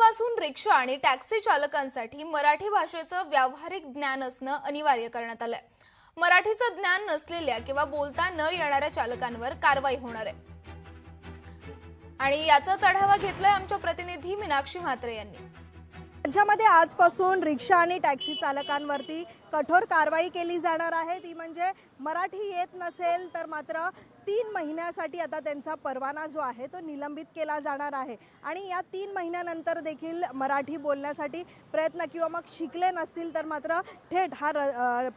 आजपासून रिक्षा आणि टॅक्सी चालकांसाठी मराठी भाषेचं व्यावहारिक ज्ञान असणं अनिवार्य करण्यात आलंय। मराठीचं ज्ञान नसलेल्या किंवा बोलता न येणाऱ्या चालकांवर कारवाई होणार आहे आणि याचाच आढावा घेतलाय आमच्या प्रतिनिधी मीनाक्षी म्हात्रे यांनी। राज्यामध्ये आजपासून रिक्षा आणि टॅक्सी चालकांवरती कठोर कारवाई केली जाणार आहे। ती म्हणजे मराठी येत नसेल तर मात्र 3 महिन्यासाठी आता त्यांचा परवाना जो आहे तो निलंबित केला जाणार आहे आणि या 3 महिन्यानंतर देखील मराठी बोलण्यासाठी प्रयत्न किंवा मग शिकले नसतील तर मात्र थेट हा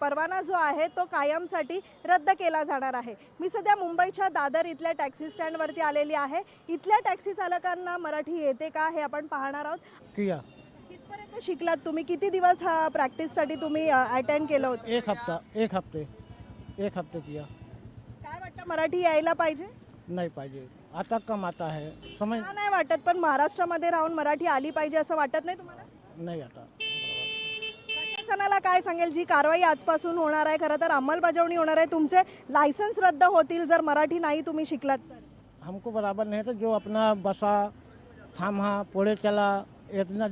परवाना जो आहे तो कायमसाठी रद्द केला जाणार आहे। मी सध्या मुंबईच्या दादर इथल्या टॅक्सी स्टँडवरती आलेली आहे। इथल्या टॅक्सी चालकांना मराठी येते का हे आपण पाहणार आहोत। कितपर्यंत शिकलात तुम्ही? किती दिवस हा प्रॅक्टिससाठी तुम्ही अटेंड केलं होतं? एक हफ्ते किया। काय वाटतं, मराठी यायला पाहिजे? नहीं पाहिजे, आता कम आता है समझ का नाही वाटत? पण महाराष्ट्रामध्ये राहून मराठी आली पाहिजे असं वाटत नाही तुम्हाला? नहीं आता। प्रशासनाला काय सांगेल? जी कारवाई आजपासून होणार आहे, खरं तर अंमलबजावणी होणार आहे, तुमचे लायसन्स रद्द होतील जर मराठी नाही तुम्ही शिकलात तर? हमको बराबर नहीं था, जो अपना बसा थामा पुढे चला इतना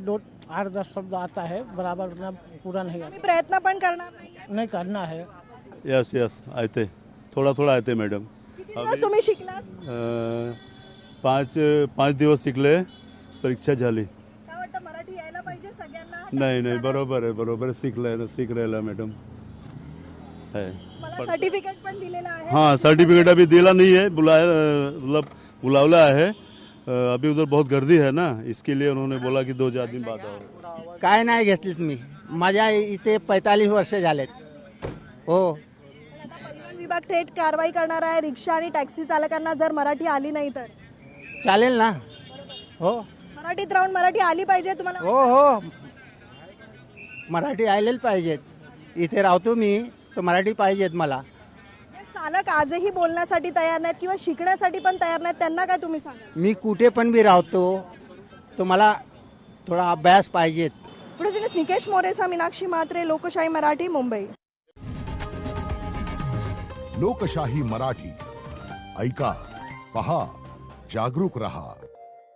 8-10 शब्द आता है, बराबर उतना पूरा नहीं आता। तुम्ही प्रयत्न पण करणार नाहीये? नहीं करना है। यस आते थोड़ा आते मैडम। किती दिवस तुम्ही शिकलात? 5 दिवस शिकले, परीक्षा झाली। काय वाटतं, मराठी यायला पाहिजे सगळ्यांना? नहीं बरोबर सीख रहे मैडम है। मला सर्टिफिकेट पण दिलेलं आहे। हाँ सर्टिफिकेट अभी दिला नहीं है, बुलाया मतलब बुलावला है। अभी उधर बहुत गर्दी है ना, इसके लिए उन्होंने बोला कि 2-4 दिन बाद आओ। काय नाही घेतलीत मी, माझ्या इथे 45 वर्ष झालेत। हो, आता परिवहन विभाग थेट कारवाई करणार आहे रिक्षा आणि टॅक्सी चालकांना जर मराठी आली नाही तर? चालेल ना? हो मराठीत राहून मराठी आली पाहिजे तुम्हाला? हो मराठी आलेच पाहिजेत। इथे राहतो मी तर मराठी पाहिजेत मला। जे चालक आजही बोलण्यासाठी तयार नाहीत किंवा शिकण्यासाठी पण तयार नाहीत त्यांना काय तुम्ही सांगा? मी कुठे पण बी राहतो तर मला थोडा अभ्यास पाहिजेत। पुढे निकेश मोरेसा, मीनाक्षी म्हात्रे, लोकशाही मराठी, मुंबई। लोकशाही मराठी, ऐका, पहा, जागरूक रहा।